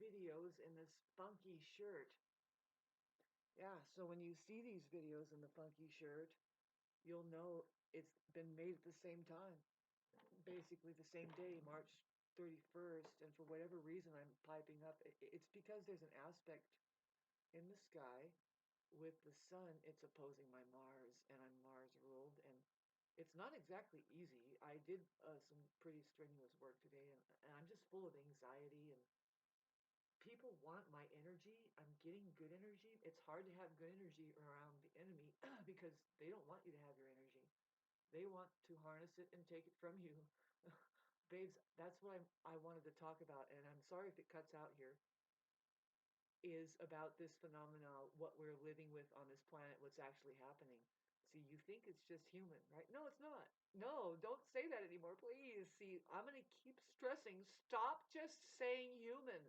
videos in this funky shirt. Yeah, so when you see these videos in the funky shirt, you'll know it's been made at the same time, basically the same day, March 31st. And for whatever reason, I'm piping up. It's because there's an aspect in the sky with the sun. It's opposing my Mars, and I'm Mars ruled. And it's not exactly easy. I did some pretty strenuous work today, and I'm just full of anxiety. And people want my energy. I'm getting good energy. It's hard to have good energy around the enemy because they don't want you to have your energy. They want to harness it and take it from you. Babes, that's what I wanted to talk about, and I'm sorry if it cuts out here, is about this phenomena, what we're living with on this planet, what's actually happening. See, you think it's just human, right? No, it's not. No, don't say that anymore, please. See, I'm going to keep stressing, stop just saying human.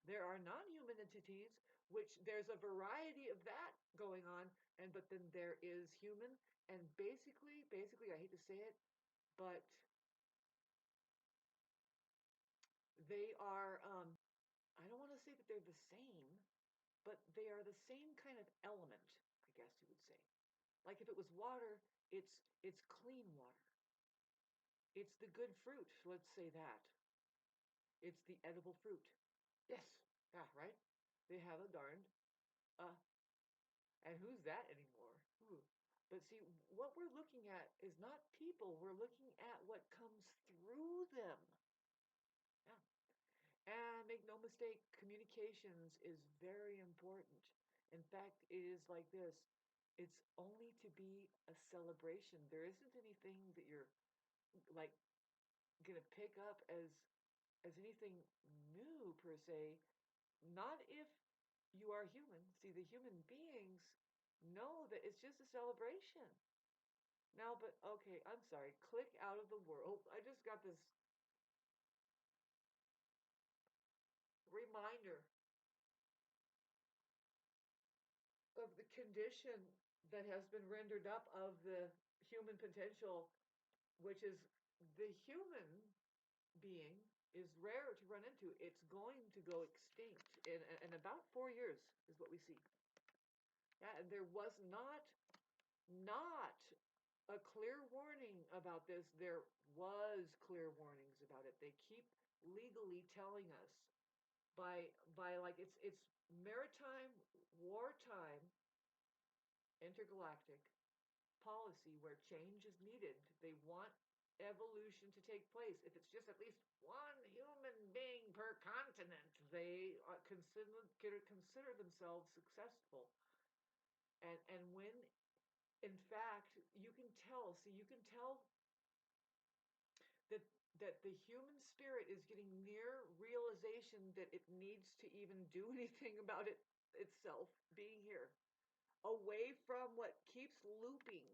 There are non-human entities, which there's a variety of that going on, and but then there is human, and basically, I hate to say it, but they are, I don't want to say that they're the same, but they are the same kind of element, I guess you would say. Like if it was water, it's clean water. It's the good fruit, let's say that. It's the edible fruit. Yes, yeah, right? They have a darned, uh, and who's that anymore? Who? But see, what we're looking at is not people, we're looking at what comes through them. Yeah. And make no mistake, communications is very important. In fact, it is like this. It's only to be a celebration. There isn't anything that you're like gonna pick up as anything new per se. Not if you are human. See, the human beings know that it's just a celebration. Now, but okay, I'm sorry. Click out of the world. I just got this reminder of the condition that has been rendered up of the human potential, which is the human being is rare to run into. It's going to go extinct in about 4 years is what we see. Yeah, and there was not a clear warning about this. There was clear warnings about it. They keep legally telling us by like it's maritime wartime intergalactic policy where change is needed. They want evolution to take place. If it's just at least one human being per continent, they consider themselves successful. And when in fact you can tell, see, you can tell that the human spirit is getting near realization that it needs to even do anything about it itself being here, away from what keeps looping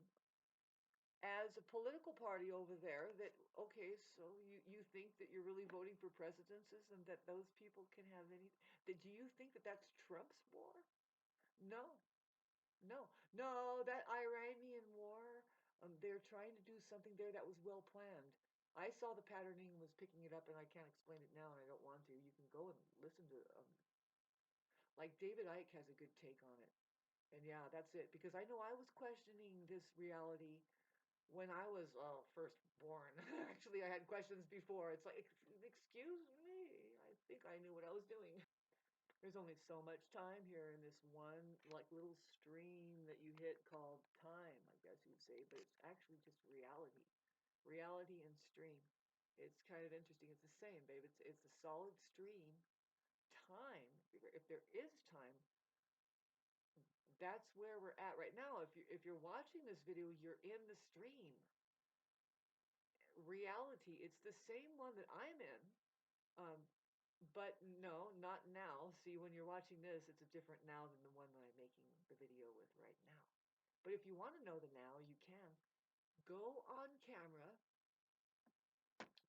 as a political party over there. That okay, so you think that you're really voting for presidencies and that those people can have any, that do you think that that's Trump's war? No, no, that Iranian war, they're trying to do something there that was well planned. I saw the patterning and was picking it up, and I can't explain it now, and I don't want to. You can go and listen to like David Icke has a good take on it. And yeah, that's it. Because I know I was questioning this reality when I was first born. Actually, I had questions before. It's like, excuse me, I think I knew what I was doing. There's only so much time here in this one like little stream that you hit called time, I guess you'd say, but it's actually just reality. Reality and stream. It's kind of interesting. It's the same, babe. It's a solid stream. Time, if there is time, that's where we're at right now. If you're watching this video, you're in the stream. Reality, it's the same one that I'm in. Um, but no, not now. See, when you're watching this, it's a different now than the one that I'm making the video with right now. But if you want to know the now, you can. Go on camera,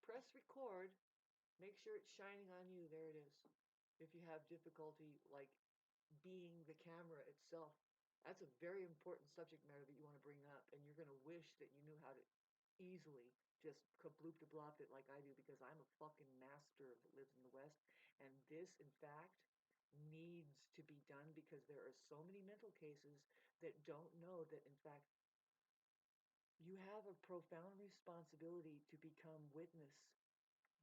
press record, make sure it's shining on you. There it is. If you have difficulty, like being the camera itself, that's a very important subject matter that you want to bring up, and you're going to wish that you knew how to easily just kabloop-de-blopped it like I do because I'm a fucking master that lives in the West. And this, in fact, needs to be done because there are so many mental cases that don't know that, in fact, you have a profound responsibility to become witness,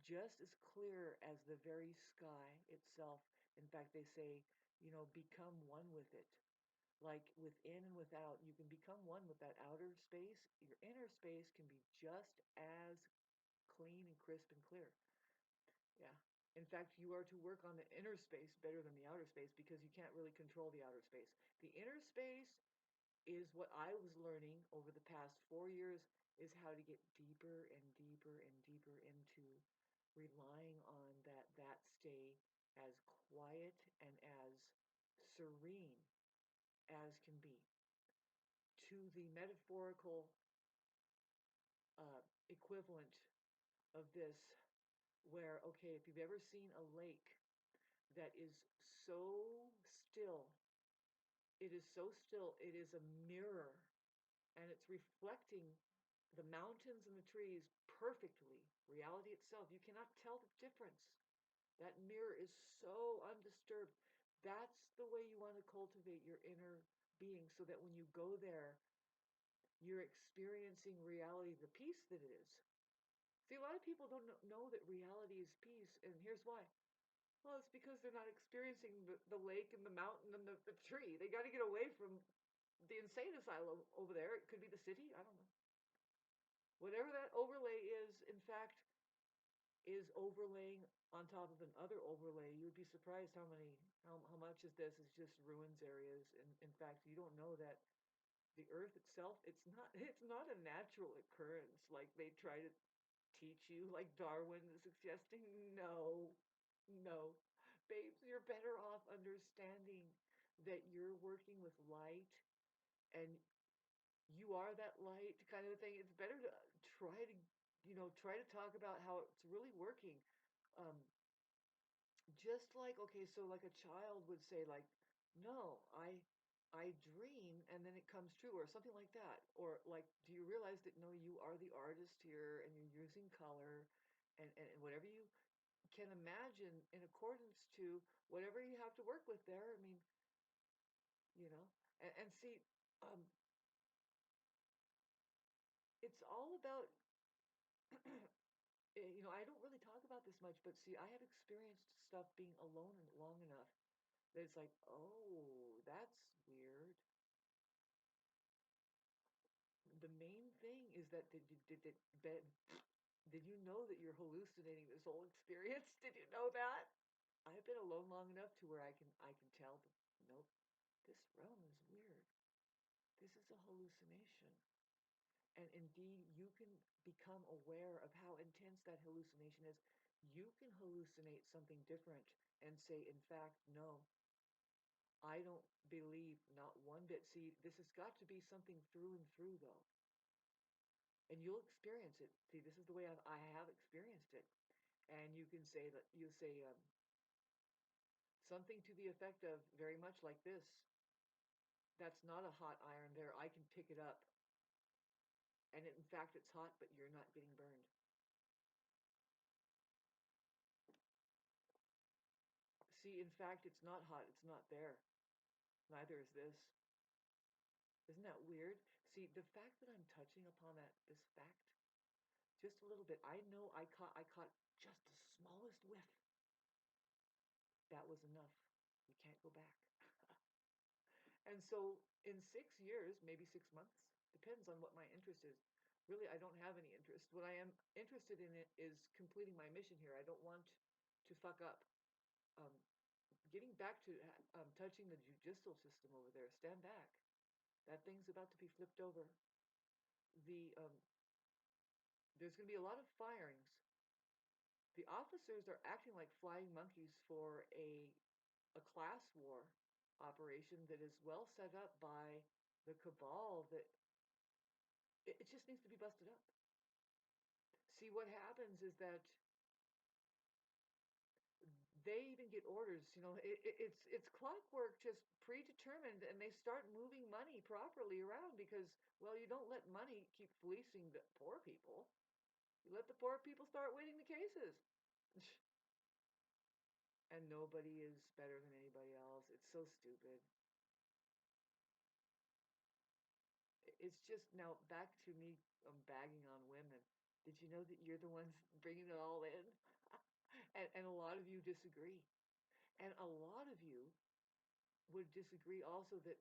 just as clear as the very sky itself. In fact, they say, become one with it. Like within and without, you can become one with that outer space. Your inner space can be just as clean and crisp and clear. Yeah. In fact, you are to work on the inner space better than the outer space because you can't really control the outer space. The inner space is what I was learning over the past 4 years, is how to get deeper and deeper and deeper into relying on that stay as quiet and as serene as can be, to the metaphorical equivalent of this, where, okay, if you've ever seen a lake that is so still, it is so still, it is a mirror, and it's reflecting the mountains and the trees perfectly. Reality itself, you cannot tell the difference. That mirror is so undisturbed. That's the way you want to cultivate your inner being, so that when you go there, you're experiencing reality, the peace that it is. See, a lot of people don't know that reality is peace, and here's why. Well, it's because they're not experiencing the lake and the mountain and the tree. They got to get away from the insane asylum over there. It could be the city. I don't know. Whatever that overlay is, in fact, is overlaying on top of another overlay. You would be surprised how much of this is just ruins areas. And in fact, you don't know that the earth itself, it's not a natural occurrence like they try to teach you, like Darwin is suggesting. No, no. Babes, you're better off understanding that you're working with light, and you are that light kind of thing. It's better to try to talk about how it's really working. Um, just like, okay, so like a child would say, like, no, I dream and then it comes true, or something like that. Or like, do you realize that, no, you are the artist here and you're using color, and whatever you can imagine in accordance to whatever you have to work with there. I mean, and see, um, it's all about, I don't really talk about this much, but see, I have experienced stuff being alone and long enough that it's like, oh, that's weird. The main thing is that did you know that you're hallucinating this whole experience? Did you know that? I've been alone long enough to where I can tell that, nope, this realm is weird. This is a hallucination. And indeed, you can become aware of how intense that hallucination is. You can hallucinate something different and say, in fact, no, I don't believe not one bit. See, this has got to be something through and through, though. And you'll experience it. See, this is the way I have experienced it. And you can say that, you say something to the effect of, very much like this: that's not a hot iron there. I can pick it up. And in fact, it's hot, but you're not getting burned. See, in fact, it's not hot. It's not there. Neither is this. Isn't that weird? See, the fact that I'm touching upon this fact just a little bit, I know I caught just the smallest whiff. That was enough. You can't go back. And so in 6 years, maybe 6 months, depends on what my interest is. Really, I don't have any interest. What I am interested in it is completing my mission here. I don't want to fuck up. Um, Getting back to touching the judicial system over there. Stand back. That thing's about to be flipped over. The There's going to be a lot of firings. The officers are acting like flying monkeys for a class war operation that is well set up by the cabal, that it just needs to be busted up. See, what happens is that they even get orders, it's clockwork, just predetermined, and they start moving money properly around because, well, you don't let money keep fleecing the poor people. You let the poor people start winning the cases. And nobody is better than anybody else. It's so stupid. It's just now back to me bagging on women. Did you know that you're the ones bringing it all in? And a lot of you disagree. And a lot of you would disagree also that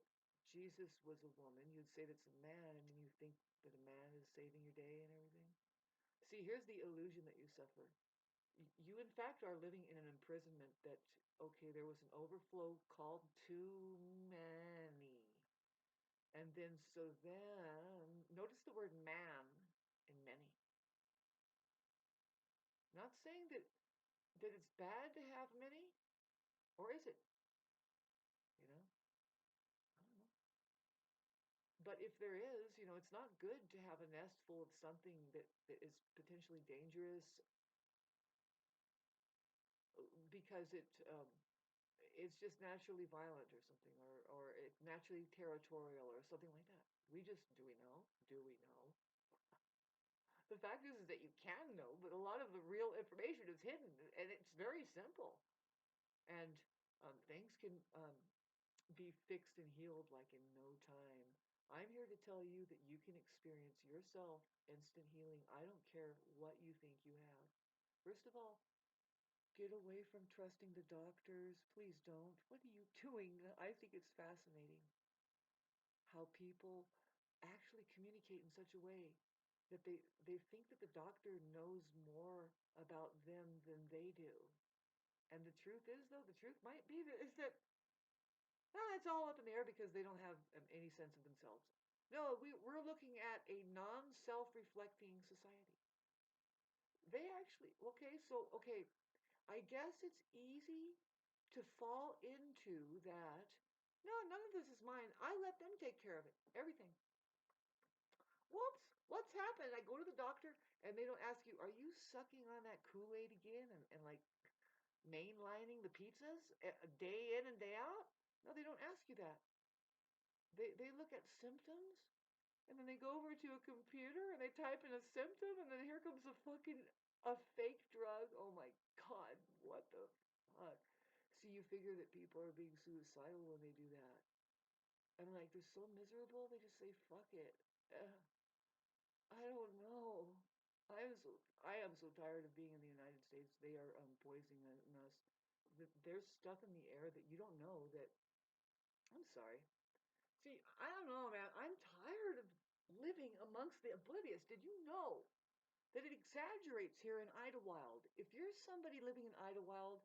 Jesus was a woman. You'd say that's a man, and you think that a man is saving your day and everything. See, here's the illusion that you suffer. You, in fact, are living in an imprisonment that, okay, there was an overflow called too many. And then, so then, notice the word man in many. Not saying that it's bad to have many, or is it? You know, I don't know. But if there is, it's not good to have a nest full of something that is potentially dangerous because it's just naturally violent or something, or it's naturally territorial or something like that. Do we know? Do we know? The fact is that you can know, but a lot of the real information is hidden, and it's very simple. And things can be fixed and healed like in no time. I'm here to tell you that you can experience yourself instant healing. I don't care what you think you have. First of all, get away from trusting the doctors. Please don't. What are you doing? I think it's fascinating how people actually communicate in such a way that they think that the doctor knows more about them than they do. And the truth is, though, the truth might be that is that it's all up in the air because they don't have any sense of themselves. No, we're looking at a non-self-reflecting society. They actually, okay, I guess it's easy to fall into that. No, none of this is mine. I let them take care of it. Everything. Whoops, what's happened? I go to the doctor and they don't ask you, are you sucking on that Kool-Aid again and like mainlining the pizzas day in and day out? No, they don't ask you that. They look at symptoms and then they go over to a computer and they type in a symptom and then here comes a fake drug. Oh my God, what the fuck? See, you figure that people are being suicidal when they do that. And like they're so miserable, they just say fuck it. I don't know. I am so tired of being in the United States. They are poisoning us. There's stuff in the air that you don't know that. I'm sorry. See, I don't know, man. I'm tired of living amongst the oblivious. Did you know that it exaggerates here in Idlewild? If you're somebody living in Idlewild,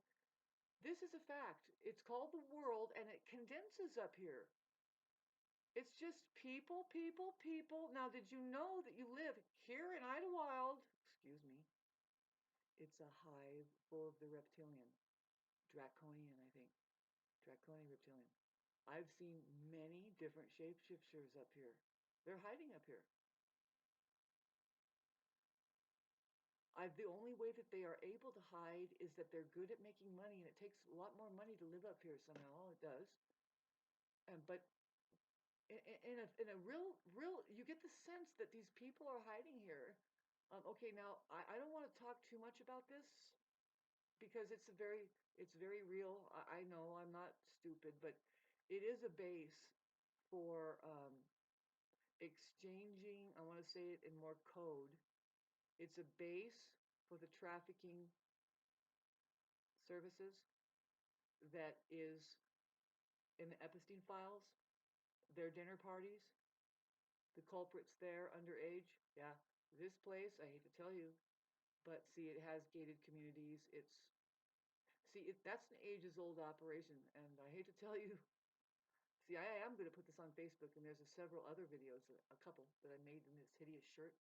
this is a fact. It's called the world, and it condenses up here. It's just people, people, people. Now, did you know that you live here in Idlewild? Excuse me. It's a hive full of the reptilian. Draconian, I think. Draconian reptilian. I've seen many different shapeshifters up here. They're hiding up here. The only way that they are able to hide is that they're good at making money, and it takes a lot more money to live up here somehow. It does. But in a real, you get the sense that these people are hiding here. Okay, now I don't want to talk too much about this because it's very real. I know I'm not stupid, but it is a base for exchanging. I want to say it in more code. It's a base for the trafficking services that is in the Epstein files, their dinner parties, the culprits there underage. Yeah, this place, I hate to tell you, but see, it has gated communities. That's an ages old operation, and I hate to tell you. See, I am going to put this on Facebook, and there's several other videos, a couple that I made in this hideous shirt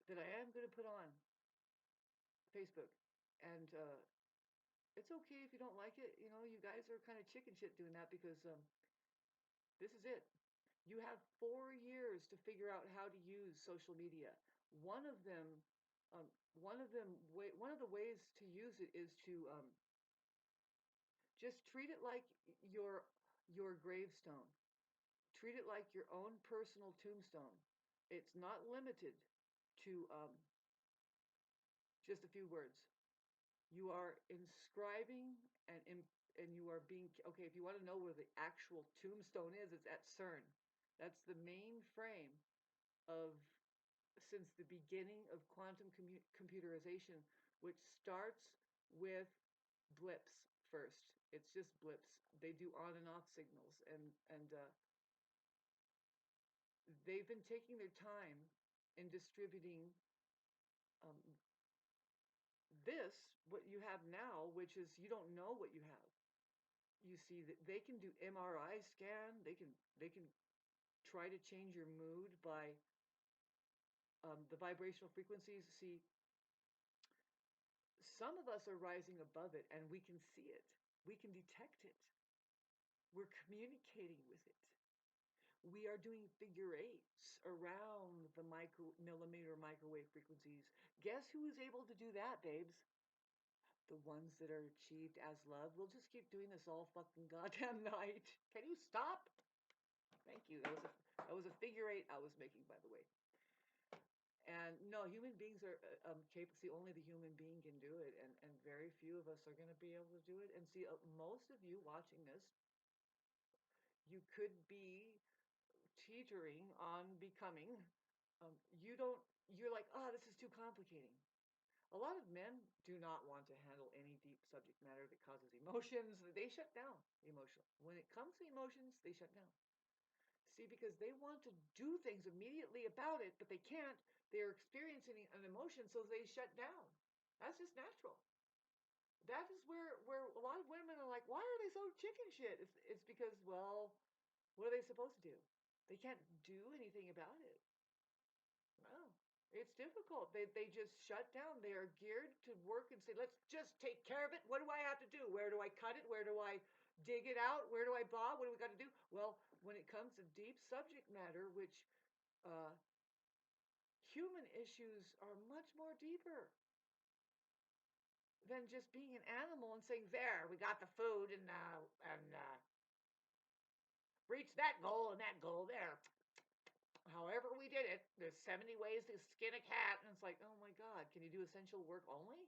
that I am going to put on Facebook, and it's okay if you don't like it. You guys are kind of chicken shit doing that because this is it. You have 4 years to figure out how to use social media. One of them, one of the ways to use it is to just treat it like your gravestone. Treat it like your own personal tombstone. It's not limited to Just a few words. You are inscribing and you are being okay. If you want to know where the actual tombstone is, it's at CERN. That's the main frame of since the beginning of quantum computerization, which starts with blips first. It's just blips. They do on and off signals, and they've been taking their time in distributing um, this what you have now, which is you don't know what you have. You see that they can do MRI scan. They can try to change your mood by the vibrational frequencies. See, some of us are rising above it, and we can see it. We can detect it. We're communicating with it. We are doing figure eights around the micromillimeter microwave frequencies. Guess who is able to do that, babes? The ones that are achieved as love. We'll just keep doing this all fucking goddamn night. Can you stop? Thank you. That was a figure eight I was making, by the way. And no, human beings are capable. See, only the human being can do it, and very few of us are going to be able to do it. And see, most of you watching this, you could be teetering on becoming. You don't. You're like, oh, this is too complicating. A lot of men do not want to handle any deep subject matter that causes emotions. They shut down emotional. When it comes to emotions, they shut down. See, because they want to do things immediately about it, but they can't. They're experiencing an emotion, so they shut down. That's just natural. That is where a lot of women are like, why are they so chicken shit? It's because, well, what are they supposed to do? They can't do anything about it. No. It's difficult. They just shut down. They are geared to work and say, let's just take care of it. What do I have to do? Where do I cut it? Where do I dig it out? Where do I blah? What do we got to do? Well, when it comes to deep subject matter, which uh, human issues are much more deeper than just being an animal and saying, there, we got the food and reached that goal there. However we did it, there's 70 ways to skin a cat. And it's like, oh my God, can you do essential work only?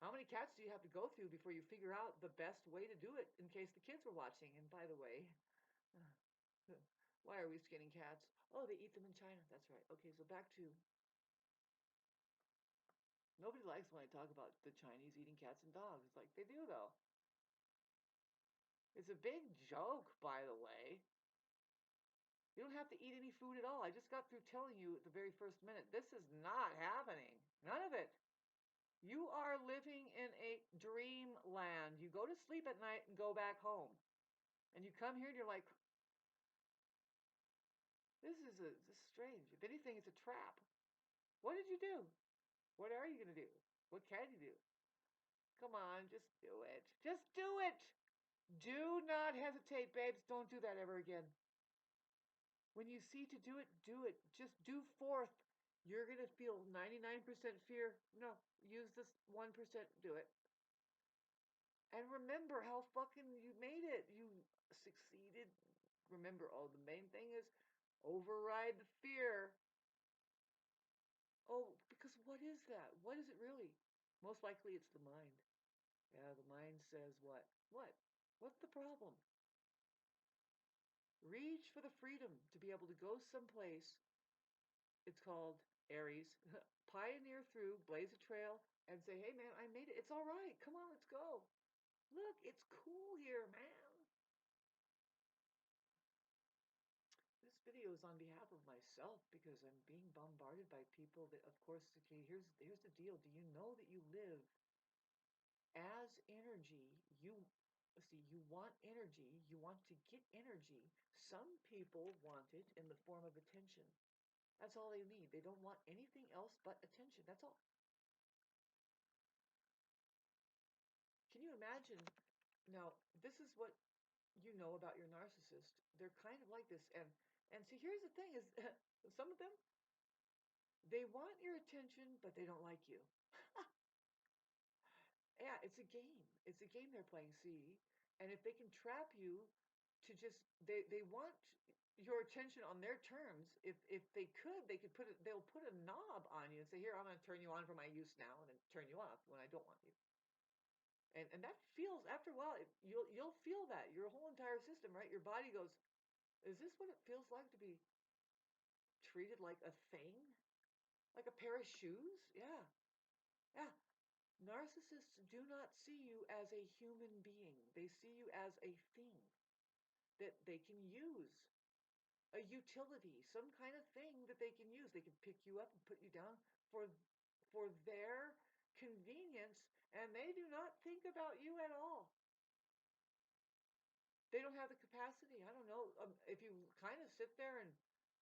How many cats do you have to go through before you figure out the best way to do it in case the kids were watching? And by the way, why are we skinning cats? Oh, they eat them in China. That's right. Okay, so back to nobody likes when I talk about the Chinese eating cats and dogs. It's like they do, though. It's a big joke, by the way. You don't have to eat any food at all. I just got through telling you at the very first minute, this is not happening. None of it. You are living in a dream land. You go to sleep at night and go back home. And you come here and you're like, this is strange. If anything, it's a trap. What did you do? What are you going to do? What can you do? Come on, just do it. Just do it. Do not hesitate, babes. Don't do that ever again. When you see to do it, do it. Just do forth. You're going to feel 99% fear. No, use this 1%. Do it. And remember how fucking you made it. You succeeded. Remember, oh, the main thing is override the fear. Oh, because what is that? What is it really? Most likely it's the mind. Yeah, the mind says what? What? What's the problem? Reach for the freedom to be able to go someplace. It's called Aries. Pioneer through, blaze a trail, and say, hey man, I made it. It's all right. Come on, let's go. Look, it's cool here, man. This video is on behalf of myself because I'm being bombarded by people that, of course, okay, here's the deal. Do you know that you live as energy? You want energy, you want to get energy. Some people want it in the form of attention. That's all they need. They don't want anything else but attention. That's all. Can you imagine? Now, this is what you know about your narcissist. They're kind of like this. And see, here's the thing is some of them, they want your attention, but they don't like you. Yeah, it's a game. It's a game they're playing, see? And if they can trap you to just they want your attention on their terms. If they could, they'll put a knob on you and say, here, I'm going to turn you on for my use now, and then turn you off when I don't want you. And that feels, after a while, you'll feel that your whole entire system, right? Your body goes, is this what it feels like to be treated like a thing, like a pair of shoes? Yeah, yeah. Narcissists do not see you as a human being. They see you as a thing that they can use, a utility, some kind of thing that they can use. They can pick you up and put you down for their convenience, and they do not think about you at all. They don't have the capacity. I don't know. If you kind of sit there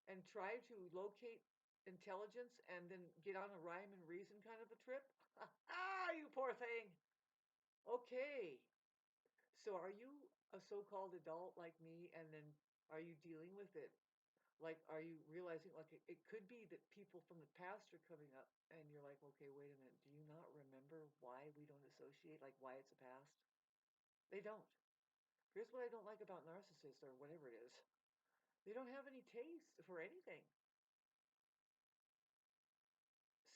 and try to locate intelligence and then get on a rhyme and reason kind of a trip, ah, you poor thing. Okay, so are you a so-called adult like me, and then are you dealing with it? Like, are you realizing, like, it could be that people from the past are coming up, and you're like, okay, wait a minute, do you not remember why we don't associate, like, why it's a past? They don't. Here's what I don't like about narcissists, or whatever it is. They don't have any taste for anything.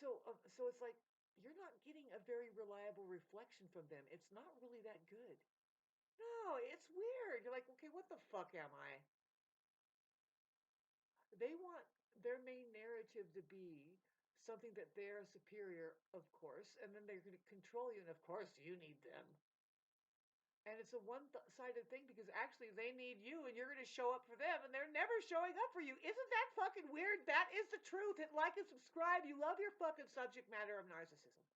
So it's like, you're not getting a very reliable reflection from them. It's not really that good. No, it's weird. You're like, okay, what the fuck am I? They want their main narrative to be something that they're superior, of course, and then they're going to control you, and of course you need them. And it's a one-sided thing, because actually they need you, and you're going to show up for them, and they're never showing up for you. Isn't that fucking weird? That is the truth. Hit like and subscribe. You love your fucking subject matter of narcissism.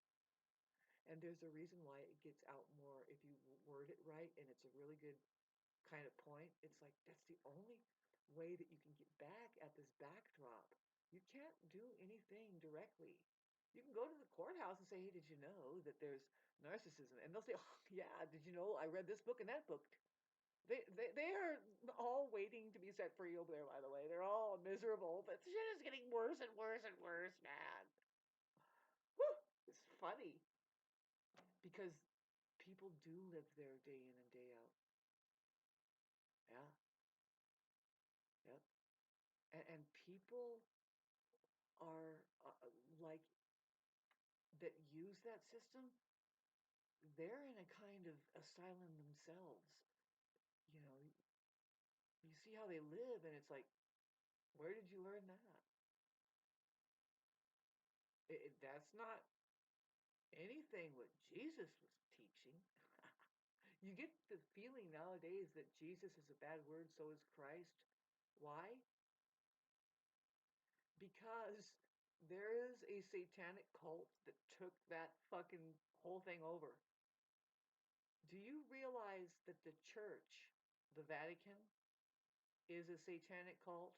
And there's a reason why it gets out more if you word it right, and it's a really good kind of point. It's like, that's the only way that you can get back at this backdrop. You can't do anything directly. You can go to the courthouse and say, hey, did you know that there's narcissism? And they'll say, oh, yeah, did you know I read this book and that book? They are all waiting to be set free over there, by the way. They're all miserable, but shit is getting worse and worse and worse, man. Whew, it's funny because people do live there day in and day out. Yeah, yep. And people are like, that use that system, they're in a kind of asylum themselves. You know, you see how they live, and it's like, where did you learn that? That's not anything what Jesus was teaching. You get the feeling nowadays that Jesus is a bad word, so is Christ. Why? Because there is a satanic cult that took that fucking whole thing over. Do you realize that the church, the Vatican, is a satanic cult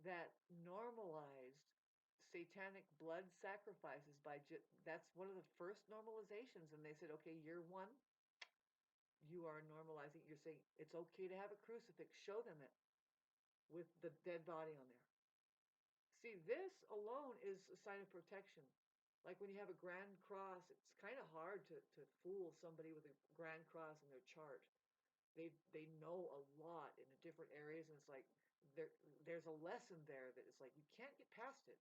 that normalized satanic blood sacrifices that's one of the first normalizations, and they said, okay, year one, you are normalizing, you're saying it's okay to have a crucifix, show them it with the dead body on there. See, this alone is a sign of protection. Like when you have a grand cross, it's kind of hard to fool somebody with a grand cross in their chart. They know a lot in the different areas, and it's like there's a lesson there that it's like you can't get past it.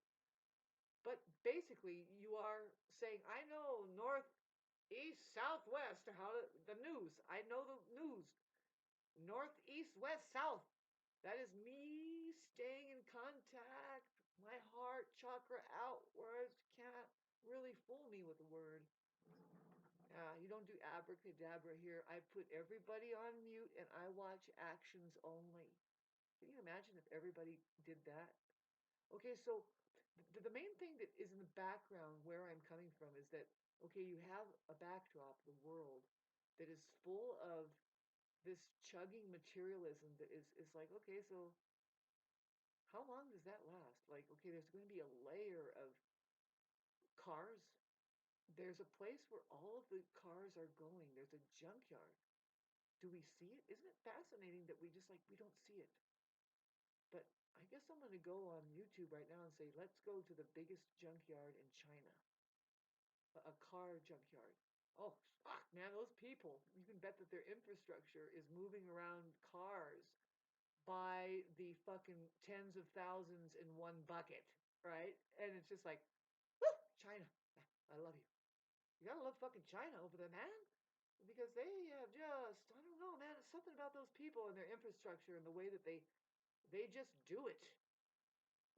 But basically, you are saying, I know north, east, south, west, how the news. I know the news. North, east, west, south. That is me staying in contact. My heart chakra outwards. Can't really fool me with a word. Yeah, you don't do abracadabra here. I put everybody on mute and I watch actions only. Can you imagine if everybody did that? Okay, so the main thing that is in the background where I'm coming from is that, okay, you have a backdrop, the world, that is full of this chugging materialism that is like, okay, so how long does that last? Like, okay, there's going to be a layer of cars. There's a place where all of the cars are going. There's a junkyard. Do we see it? Isn't it fascinating that we just like, we don't see it? But I guess I'm going to go on YouTube right now and say, let's go to the biggest junkyard in China, a car junkyard. Oh, fuck, man, those people, you can bet that their infrastructure is moving around cars by the fucking tens of thousands in one bucket, right? And it's just like, woo, China, I love you. You gotta love fucking China over there, man. Because they have just, I don't know, man, it's something about those people and their infrastructure and the way that they just do it.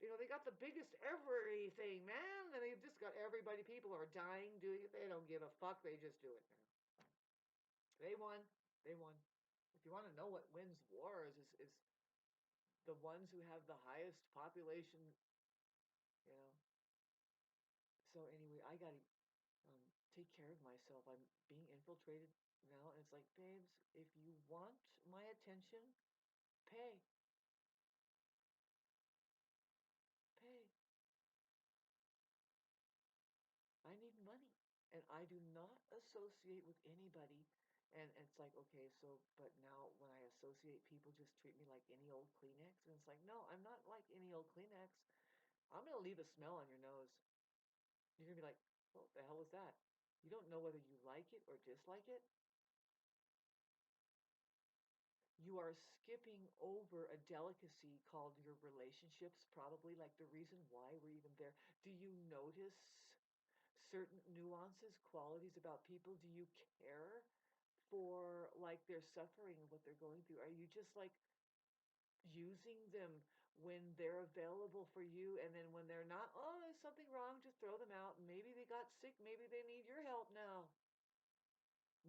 You know, they got the biggest everything, man, and they've just got everybody. People are dying doing it. They don't give a fuck. They just do it, man. They won. They won. If you want to know what wins wars, is the ones who have the highest population, you know. So anyway, I gotta take care of myself. I'm being infiltrated now, and it's like, babes, if you want my attention, pay, pay. I need money. And I do not associate with anybody. And it's like, okay, so, but now when I associate, people just treat me like any old Kleenex. And it's like, no, I'm not like any old Kleenex. I'm going to leave a smell on your nose. You're going to be like, what the hell was that? You don't know whether you like it or dislike it. You are skipping over a delicacy called your relationships, probably like the reason why we're even there. Do you notice certain nuances, qualities about people? Do you care for like their suffering and what they're going through? Are you just like using them when they're available for you, and then when they're not, oh, there's something wrong, just throw them out? Maybe they got sick, maybe they need your help now.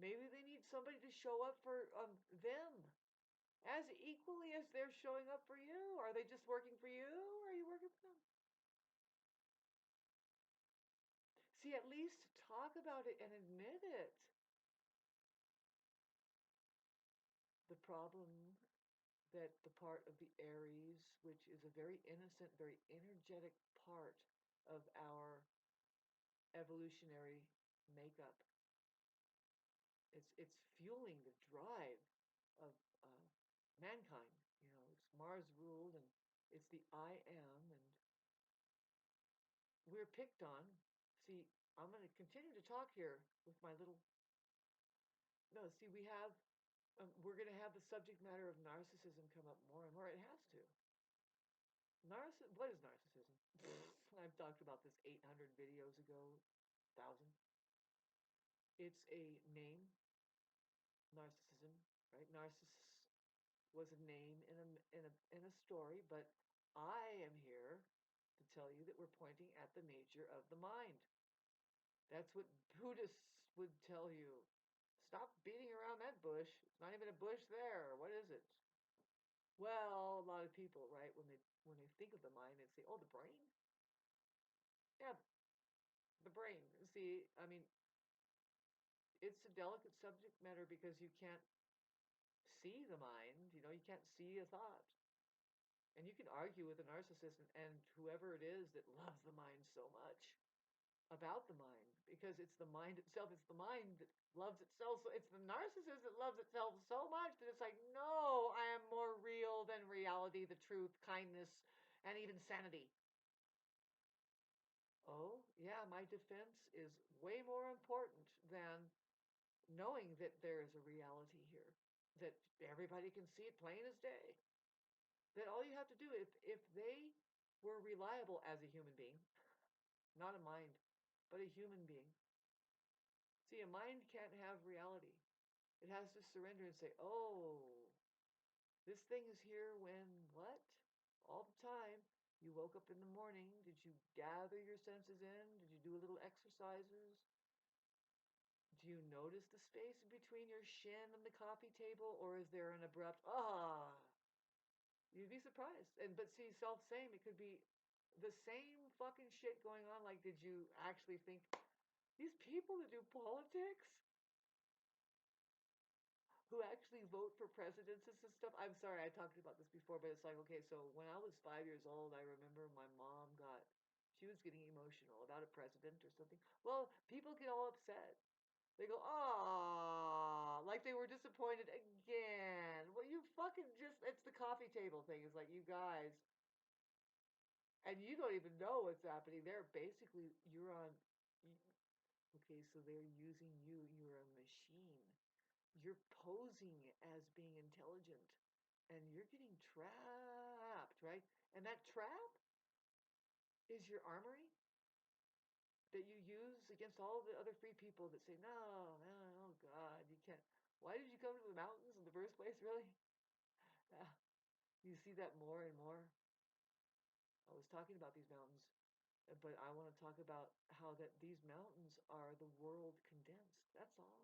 Maybe they need somebody to show up for them as equally as they're showing up for you. Are they just working for you, or are you working for them? See, at least talk about it and admit it. The problem that the part of the Aries, which is a very innocent, very energetic part of our evolutionary makeup, it's fueling the drive of mankind. You know, it's Mars ruled, and it's the I am, and we're picked on. See, I'm going to continue to talk here with my little. No, see, we're going to have the subject matter of narcissism come up more and more. It has to. What is narcissism? I've talked about this 800 videos ago, 1,000. It's a name, narcissism, right? Narcissus was a name in a story, but I am here to tell you that we're pointing at the nature of the mind. That's what Buddhists would tell you. Stop beating around that bush. It's not even a bush there. What is it? Well, a lot of people, right, when they think of the mind, they say, "Oh, the brain." Yeah, the brain. See, I mean, it's a delicate subject matter because you can't see the mind. You know, you can't see a thought. And you can argue with a narcissist and whoever it is that loves the mind so much about the mind, because it's the mind itself. It's the mind that loves itself. So it's the narcissist that loves itself so much that it's like, no, I am more real than reality, the truth, kindness, and even sanity. Oh, yeah, my defense is way more important than knowing that there is a reality here, that everybody can see it plain as day. That all you have to do, if they were reliable as a human being, not a mind, but a human being. See, a mind can't have reality. It has to surrender and say, oh, this thing is here when what? All the time. You woke up in the morning. Did you gather your senses in? Did you do a little exercises? Do you notice the space between your shin and the coffee table, or is there an abrupt, ah? You'd be surprised. And but see, self-same, it could be the same fucking shit going on. Like, did you actually think these people that do politics, who actually vote for presidents and stuff? I'm sorry, I talked about this before, but it's like, okay, so when I was 5 years old, I remember my mom she was getting emotional about a president or something. Well, people get all upset. They go, ah, like they were disappointed again. Well, you fucking just, it's the coffee table thing. It's like, you guys, and you don't even know what's happening. They're basically, okay, so they're using you. You're a machine. You're posing as being intelligent. and you're getting trapped, right? And that trap is your armory that you use against all the other free people that say, no, no, oh God, you can't. Why did you come to the mountains in the first place, really? Yeah, you see that more and more. I was talking about these mountains, but I want to talk about how that these mountains are the world condensed. That's all.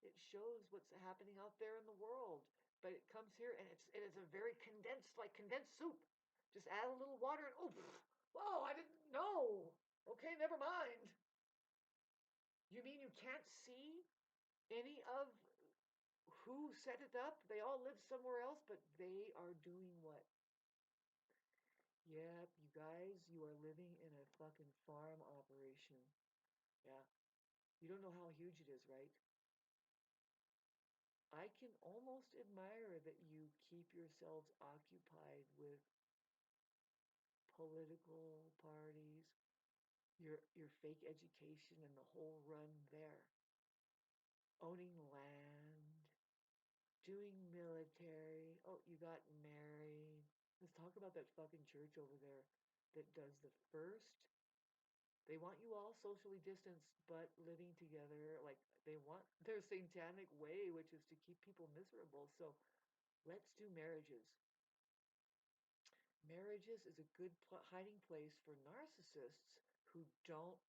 It shows what's happening out there in the world, but it comes here and it's a very condensed, like condensed soup. Just add a little water and oh, whoa! I didn't know. Okay, never mind. You mean you can't see any of who set it up? They all live somewhere else, but they are doing what? Yep, you guys, you are living in a fucking farm operation. Yeah. You don't know how huge it is, right? I can almost admire that you keep yourselves occupied with political parties, your fake education and the whole run there. Owning land, doing military. Oh, you got married. Let's talk about that fucking church over there that does the first. They want you all socially distanced but living together. Like they want their satanic way, which is to keep people miserable. So let's do marriages. Marriages is a good hiding place for narcissists who don't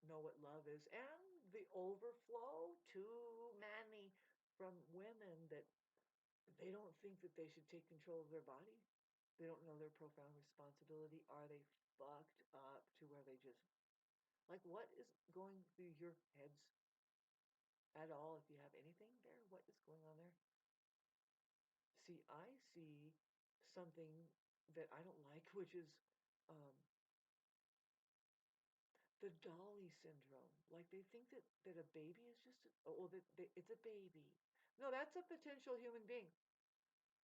know what love is, and the overflow too many from women that they don't think that they should take control of their body. They don't know their profound responsibility. Are they fucked up to where they just like what is going through your heads at all? If you have anything there, what is going on there? See, I see something that I don't like, which is um, the dolly syndrome. Like they think that a baby is just well it's a baby. No, that's a potential human being.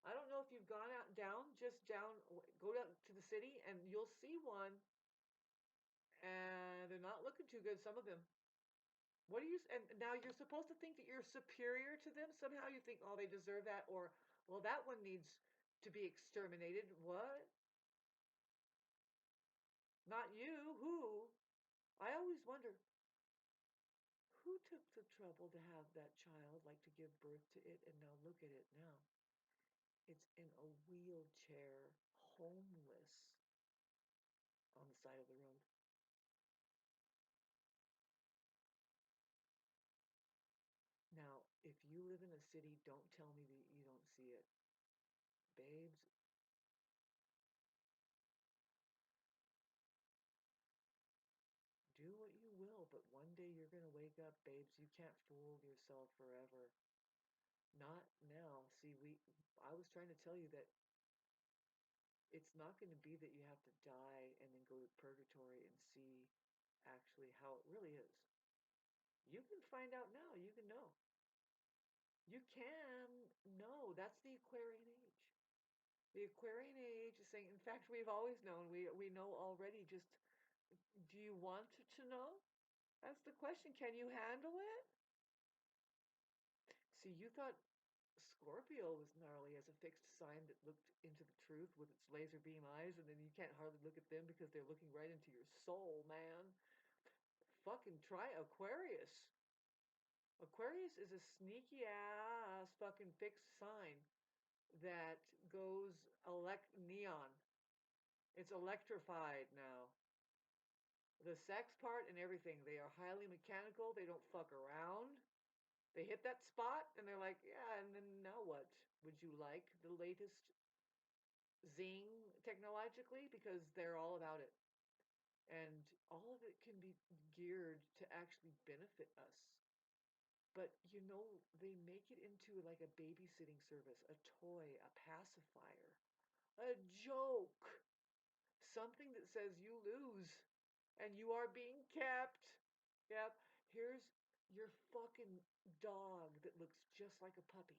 I don't know if you've gone out down just down go down to the city and you'll see one and they're not looking too good. Some of them. What do you and now you're supposed to think that you're superior to them somehow. You think oh they deserve that or well that one needs to be exterminated. What? Not you. Who? I always wonder who took the trouble to have that child, like to give birth to it, and now look at it now. It's in a wheelchair, homeless, on the side of the road. Now, if you live in a city, don't tell me that you don't see it. Babes, do what you will, but one day you're going to wake up, babes. You can't fool yourself forever. Not now. See, I was trying to tell you that it's not going to be that you have to die and then go to purgatory and see actually how it really is. You can find out now. You can know. You can know. That's the Aquarian age. The Aquarian age is saying, in fact, we've always known. We know already. Just, do you want to know? That's the question. Can you handle it? See, you thought Scorpio was gnarly as a fixed sign that looked into the truth with its laser beam eyes, and then you can't hardly look at them because they're looking right into your soul, man. Fucking try Aquarius. Aquarius is a sneaky ass fucking fixed sign that goes neon. It's electrified now. The sex part and everything, they are highly mechanical. They don't fuck around. They hit that spot and they're like, yeah, and then now what? Would you like the latest zing technologically? Because they're all about it. And all of it can be geared to actually benefit us. But you know, they make it into like a babysitting service, a toy, a pacifier, a joke, something that says you lose and you are being kept. Yep. Here's your fucking dog that looks just like a puppy.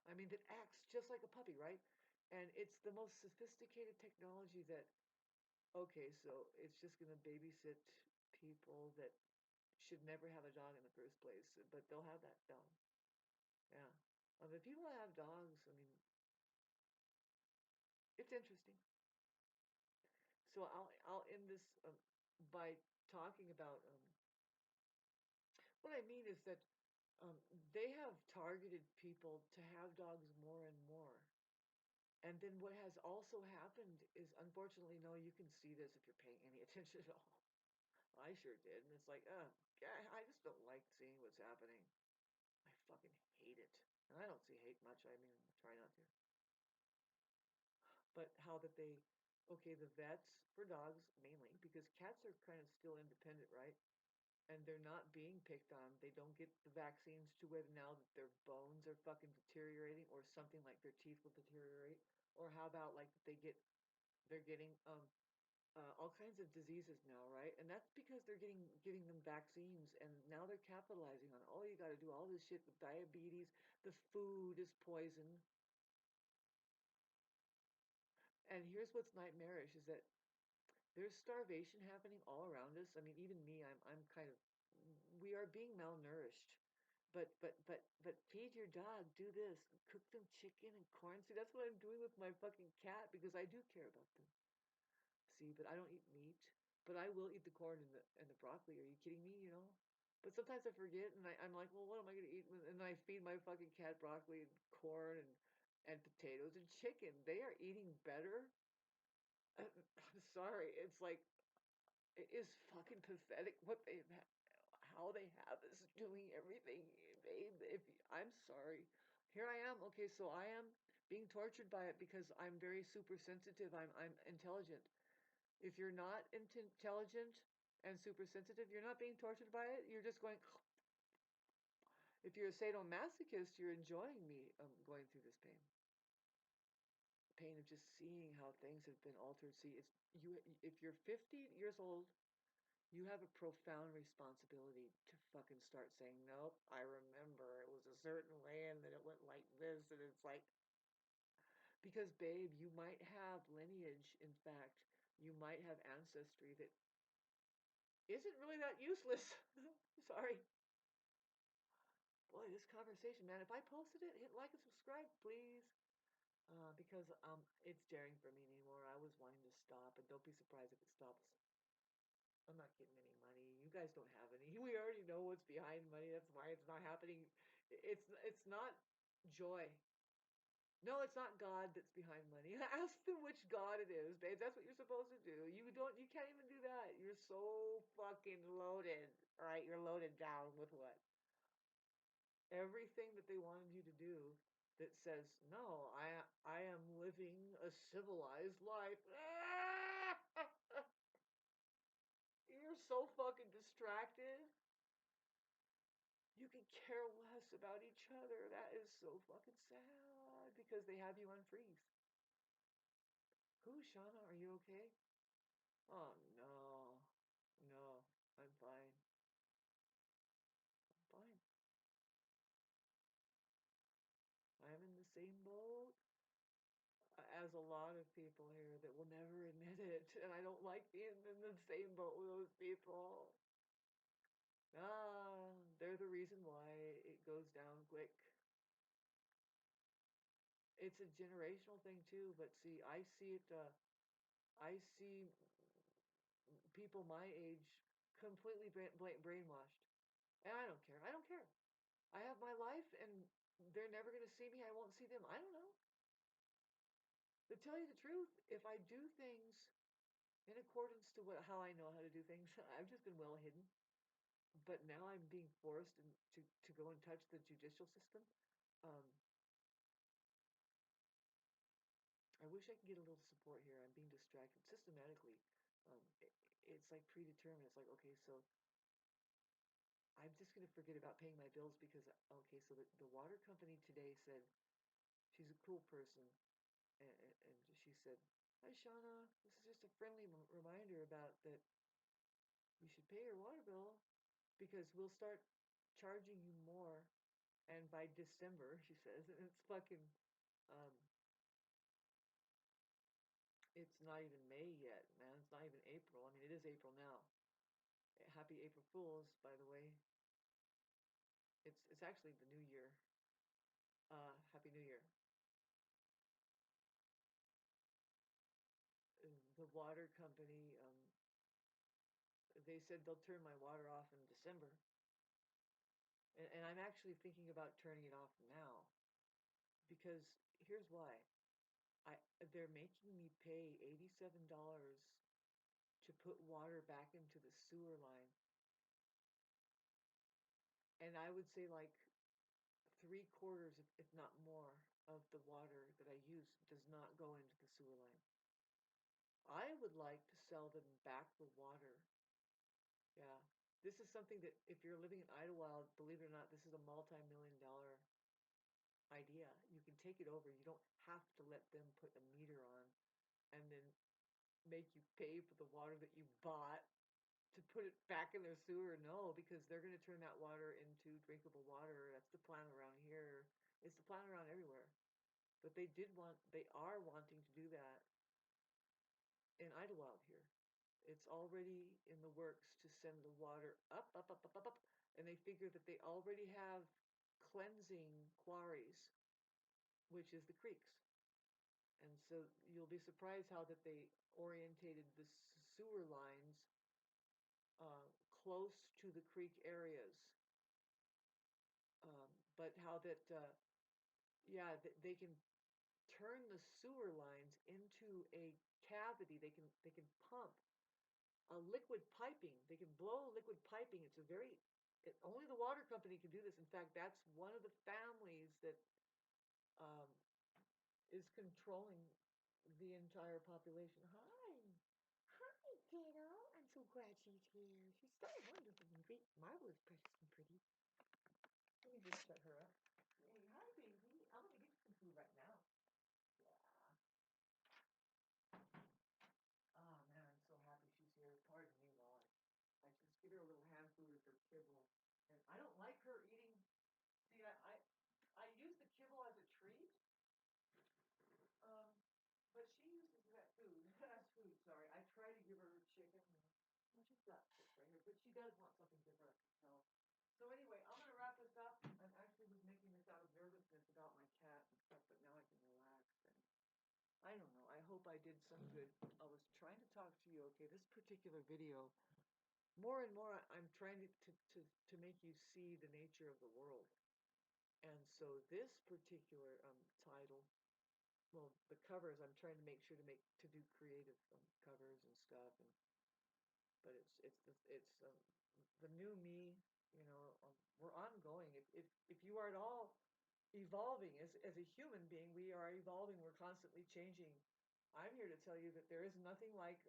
I mean, that acts just like a puppy, right? And it's the most sophisticated technology that, okay, so it's just going to babysit people that should never have a dog in the first place, but they'll have that dog. Yeah. I mean, people have dogs. I mean, It's interesting. So I'll end this by talking about what I mean is that um, they have targeted people to have dogs more and more. And then what has also happened is, unfortunately, no, you can see this if you're paying any attention at all. I sure did, and it's like, God, I just don't like seeing what's happening. I fucking hate it, and I don't see hate much. I mean, I try not to. But how that they, okay, the vets for dogs mainly because cats are kind of still independent, right? And they're not being picked on. They don't get the vaccines to where now that their bones are fucking deteriorating, or something like their teeth will deteriorate, or how about like they're getting all kinds of diseases now, right? And that's because they're giving them vaccines, and now they're capitalizing on. Oh, you got to do all this shit with diabetes. The food is poison, and here's what's nightmarish: is that there's starvation happening all around us. I mean, even me, I'm kind of we are being malnourished. But feed your dog, do this, cook them chicken and corn. See, that's what I'm doing with my fucking cat because I do care about them. See, but I don't eat meat. But I will eat the corn and the broccoli. Are you kidding me? You know? But sometimes I forget and I'm like, well, what am I gonna eat? And I feed my fucking cat broccoli and corn and potatoes and chicken. They are eating better. I'm sorry. It's like it is fucking pathetic what how they have us doing everything, babe. I'm sorry, here I am. Okay, so I am being tortured by it because I'm very super sensitive. I'm intelligent. If you're not intelligent and super sensitive, you're not being tortured by it. You're just going. If you're a sadomasochist, you're enjoying me going through this pain. Pain of just seeing how things have been altered. See, it's you. If you're 50 years old, you have a profound responsibility to fucking start saying, nope, I remember it was a certain way and then it went like this. And it's like, because, babe, you might have lineage. In fact, you might have ancestry that isn't really that useless. Sorry. Boy, this conversation, man, if I posted it, hit like and subscribe, please. Because it's daring for me anymore. I was wanting to stop, and don't be surprised if it stops. I'm not getting any money. You guys don't have any. We already know what's behind money. That's why it's not happening. It's not joy. No, it's not God that's behind money. Ask them which God it is, babe. That's what you're supposed to do. You can't even do that. You're so fucking loaded. All right, you're loaded down with what? Everything that they wanted you to do that says, "No, I am living a civilized life." You're so fucking distracted. You can care less about each other. That is so fucking sad because they have you on freeze. Who, Shauna? Are you okay? Oh no. No, I'm fine. I'm fine. I'm in the same boat as a lot of people here that will never admit it. And I don't like being in the same boat with those people. Ah, they're the reason why it goes down quick. It's a generational thing too, but see, I see it, I see people my age completely brainwashed. And I don't care. I don't care. I have my life and they're never going to see me. I won't see them. I don't know. To tell you the truth, if I do things in accordance to how I know how to do things, I've just been well hidden. But now I'm being forced to go and touch the judicial system. Um, I wish I could get a little support here. I'm being distracted systematically. It's like predetermined. It's like, okay, so I'm just going to forget about paying my bills because, okay, so the water company today said she's a cool person. And she said, "Hi, Shauna. This is just a friendly reminder about that you should pay your water bill because we'll start charging you more. And by December," she says, and it's fucking, um, it's not even May yet, man. It's not even April. I mean, it is April now. Happy April Fools, by the way. It's actually the new year. Happy New Year. water company, they said they'll turn my water off in December. And I'm actually thinking about turning it off now because here's why. I They're making me pay $87 to put water back into the sewer line. And I would say like 3/4, if not more, of the water that I use does not go into the sewer line. I would like to sell them back the water. Yeah. This is something that if you're living in Idlewild, believe it or not, this is a multi-million-dollar idea. You can take it over. You don't have to let them put a meter on and then make you pay for the water that you bought to put it back in their sewer. No, because they're going to turn that water into drinkable water. That's the plan around here. It's the plan around everywhere. But they are wanting to do that in Idlewild here. It's already in the works to send the water up, up, up, up, up, up. And they figure that they already have cleansing quarries, which is the creeks. And so you'll be surprised how that they orientated the sewer lines close to the creek areas. But how that, yeah, they can turn the sewer lines into a cavity. They can pump a liquid piping. They can blow liquid piping. Only the water company can do this. In fact, that's one of the families that um, is controlling the entire population. Hi. Hi, Ditto. I'm so glad she's here. She's so wonderful and great, marvelous, precious, and pretty. Let me just shut her up. Hey, hi, baby. I'm going to get you some food right now. Yeah. Oh, man, I'm so happy she's here. Pardon me while I just give her a little hand food of her kibble. And I don't like her eating. See, I use the kibble as a treat, but she uses that food as food. Sorry, I try to give her chicken. Well, she's got this right here, but she does want something different, I can tell. So anyway, I'm gonna wrap this up. I actually was making this out of nervousness about my cat and stuff, but now I can relax. And I don't know. I hope I did some good. I was trying to talk to you. Okay, this particular video. More and more, I'm trying to make you see the nature of the world. And so this particular title, well, the covers, I'm trying to make sure to do creative covers and stuff, but it's the new me. We're ongoing. If you are at all evolving as a human being, we are evolving. We're constantly changing. I'm here to tell you that there is nothing like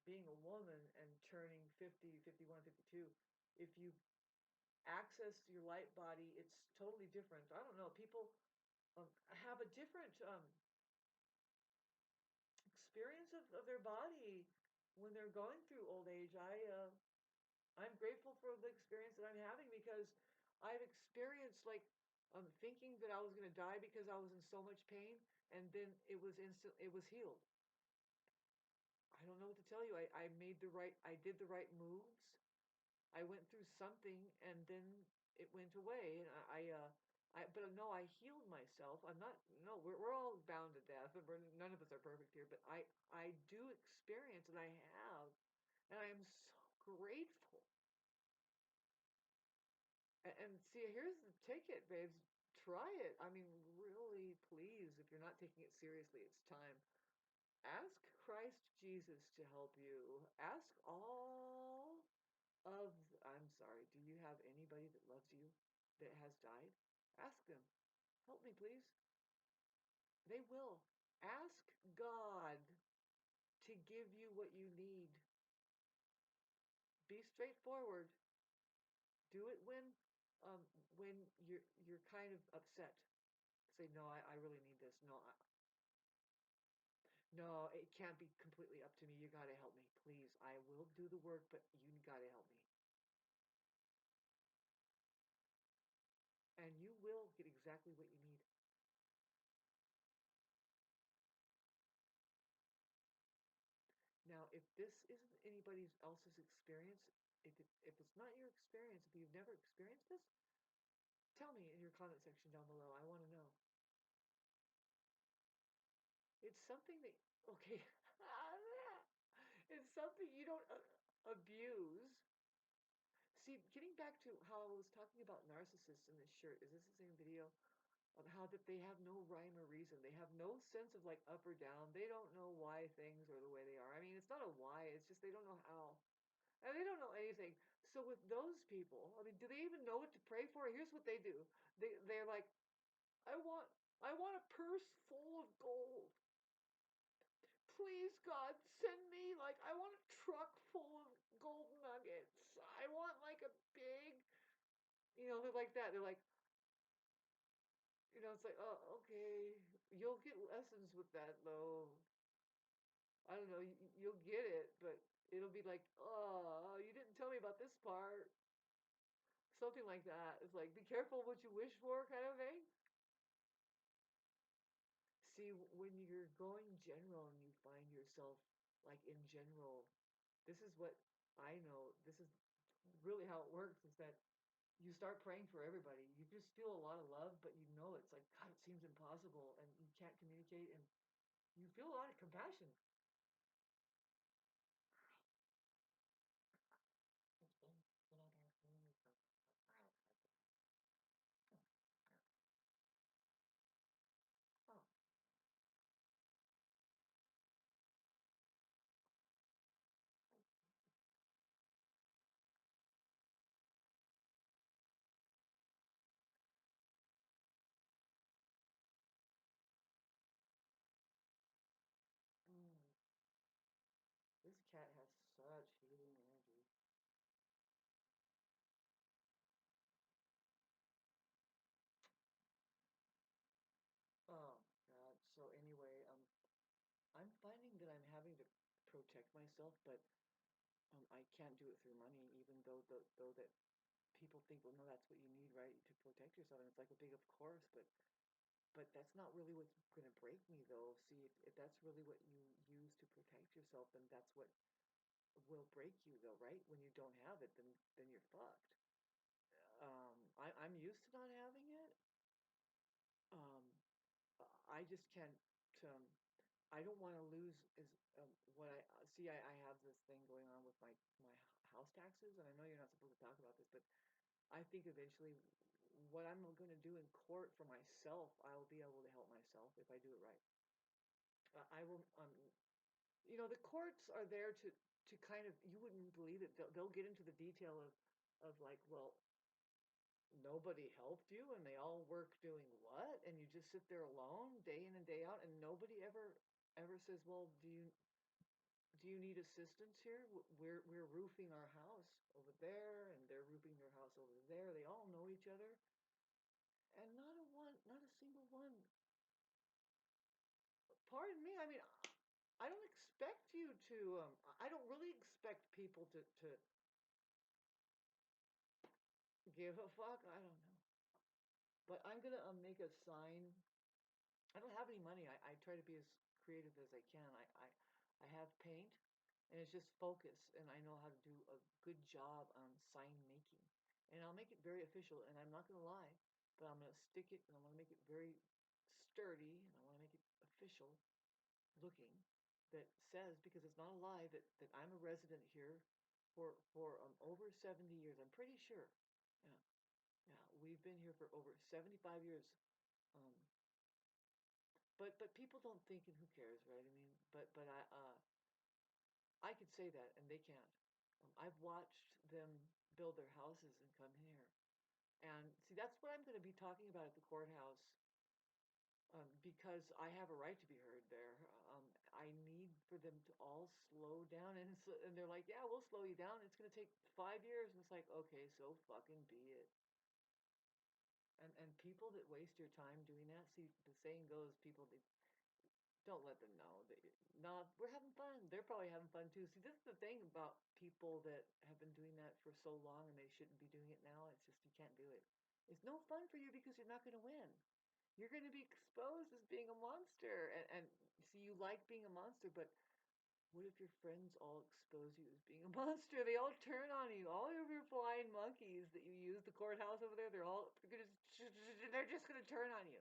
being a woman and turning 50, 51, 52. If you access your light body, it's totally different. I don't know. People have a different experience of their body when they're going through old age. I'm grateful for the experience that I'm having because I've experienced like thinking that I was going to die because I was in so much pain, and then it was healed. I don't know what to tell you. I did the right moves. I went through something and then it went away. And but no, I healed myself. I'm not, no, we're all bound to death. None of us are perfect here, but I do experience and I have, and I am so grateful. And see, here's the ticket, babes. Try it. I mean, really, please, if you're not taking it seriously, it's time. Ask Christ Jesus to help you. Ask all of, I'm sorry, do you have anybody that loves you that has died? Ask them. Help me, please. They will. Ask God to give you what you need. Be straightforward. Do it when you're kind of upset. Say, no, I really need this. No, no, it can't be completely up to me. You gotta help me, please. I will do the work, but you gotta help me. And you will get exactly what you need. Now, if this isn't anybody else's experience, if it's not your experience, if you've never experienced this, tell me in your comment section down below. I want to know. It's something that, okay. It's something you don't abuse. See, getting back to how I was talking about narcissists in this shirt, is this the same video? Of how that they have no rhyme or reason. They have no sense of like up or down. They don't know why things are the way they are. I mean, it's not a why, it's just they don't know how. And they don't know anything. So with those people, I mean, do they even know what to pray for? Here's what they do. They're like, I want I want a purse full of gold. Please God, send me like I want a truck full of gold nuggets. I want like a big, they're like that. They're like, it's like, oh, okay, you'll get lessons with that though. I don't know, you'll get it, but it'll be like, oh, you didn't tell me about this part. Something like that. It's like, be careful what you wish for, kind of thing. See, when you're going general and you find yourself like in general, this is what I know. This is really how it works is that you start praying for everybody. You just feel a lot of love, but you know it's like, God, it seems impossible and you can't communicate and you feel a lot of compassion. Oh. Mm. This cat has such healing energy. Oh God. So anyway, I'm finding that I'm having to protect myself, but I can't do it through money, even though that people think, well, no, that's what you need, right, to protect yourself, and it's like a big, of course, but that's not really what's going to break me, though. See, if that's really what you use to protect yourself, then that's what will break you, though, right? When you don't have it, then you're fucked. I'm used to not having it. Um, I just can't. Um, I don't want to lose is what I see. I have this thing going on with my house taxes, and I know you're not supposed to talk about this, but I think eventually what I'm going to do in court for myself, I'll be able to help myself if I do it right. I will. The courts are there to kind of you wouldn't believe it. They'll get into the detail of like, well, nobody helped you, and they all work doing what, and you just sit there alone day in and day out, and nobody ever says, well, do you need assistance here? We're roofing our house over there, and they're roofing their house over there. They all know each other, and not a single one. Pardon me. I mean, I don't expect you to. I don't really expect people to give a fuck. I don't know, but I'm gonna make a sign. I don't have any money. I try to be as creative as I can. I have paint, and it's just focus, and I know how to do a good job on sign making, and I'll make it very official. And I'm not gonna lie, but I'm gonna stick it, and I want to make it very sturdy, and I want to make it official looking. That says because it's not a lie that I'm a resident here for over 70 years. I'm pretty sure. Yeah, yeah, we've been here for over 75 years. Um, but people don't think, and who cares, right? I mean, but I could say that, and they can't. I've watched them build their houses and come here, and see, that's what I'm going to be talking about at the courthouse, because I have a right to be heard there. I need for them to all slow down, and they're like, yeah, we'll slow you down. It's going to take 5 years, and it's like, okay, so fucking be it. And people that waste your time doing that, see, the saying goes, people that don't let them know that no, we're having fun. They're probably having fun too. See, this is the thing about people that have been doing that for so long and they shouldn't be doing it now. It's just you can't do it. It's no fun for you because you're not going to win. You're going to be exposed as being a monster, and see, you like being a monster, but what if your friends all expose you as being a monster? They all turn on you. All of your flying monkeys that you use the courthouse over there, they're just going to turn on you.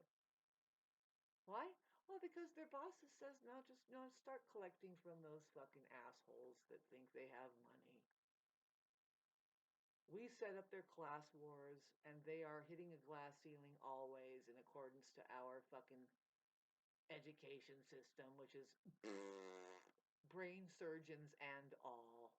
Why? Well, because their bosses says no, just no, start collecting from those fucking assholes that think they have money. We set up their class wars, and they are hitting a glass ceiling always in accordance to our fucking education system, which is brain surgeons and all.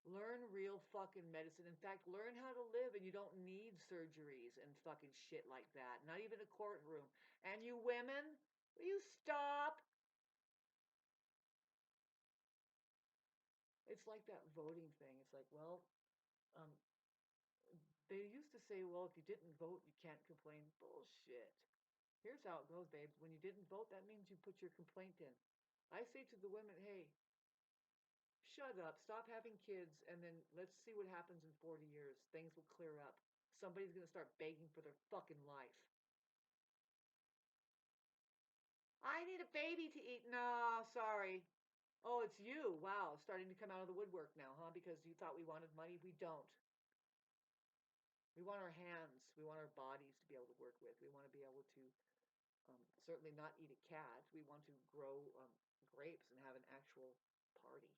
Learn real fucking medicine. In fact, learn how to live, and you don't need surgeries and fucking shit like that. Not even a courtroom. And you women, will you stop? It's like that voting thing. It's like, well, um, they used to say, well, if you didn't vote, you can't complain. Bullshit. Here's how it goes, babes. When you didn't vote, that means you put your complaint in. I say to the women, hey, shut up, stop having kids, and then let's see what happens in 40 years. Things will clear up. Somebody's going to start begging for their fucking life. I need a baby to eat. No, sorry. Oh, it's you. Wow, starting to come out of the woodwork now, huh? Because you thought we wanted money. We don't. We want our hands. We want our bodies to be able to work with. We want to be able to certainly not eat a cat. We want to grow grapes and have an actual party.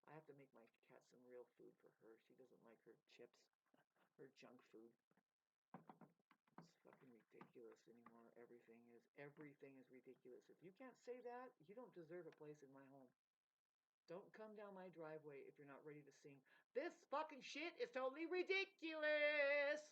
I have to make my cat some real food for her. She doesn't like her chips, her junk food. It's fucking ridiculous anymore. Everything is ridiculous. If you can't say that, you don't deserve a place in my home. Don't come down my driveway if you're not ready to sing. This fucking shit is totally ridiculous.